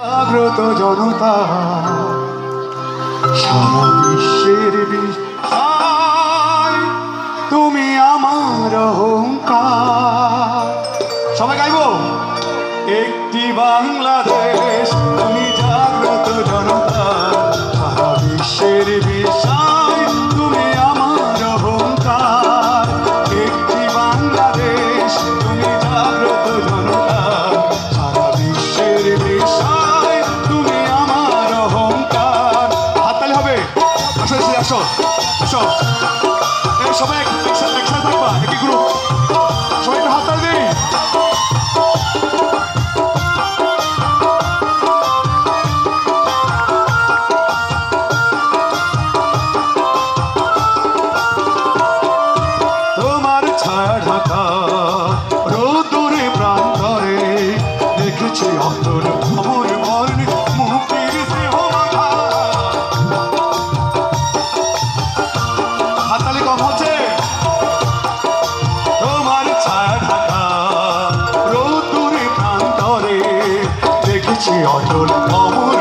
জাগ্রত জনতা সারা বিশ্বের বিষয় তুমি আমার অহংকার। সবাই গাইবো। একটি বাংলাদেশ তুমি জাগ্রত জনতা সারা বিশ্বের বিষয় তুমি আমার অহংকার। একটি বাংলাদেশ তুমি জাগ্রত জনতা সারা বিশ্বের বিষয় তুমি আমার অহংকার। হাততালি হবে। আসো আসো আসো সবাই একসাথে থাকবা একই গ্রুপ। সবাই একটু হাততালি দিই। তোমার ছায়া ঢাকা রোদুরে প্রাণ ধরে দেখেছি অন্তর খবর বর্ণ মুক্তির স্নেহ মাখা। হাততালি কম হচ্ছে। তোমার ছায়া ঢাকা রোদুরে প্রাণ ধরে দেখেছি অন্তর খবর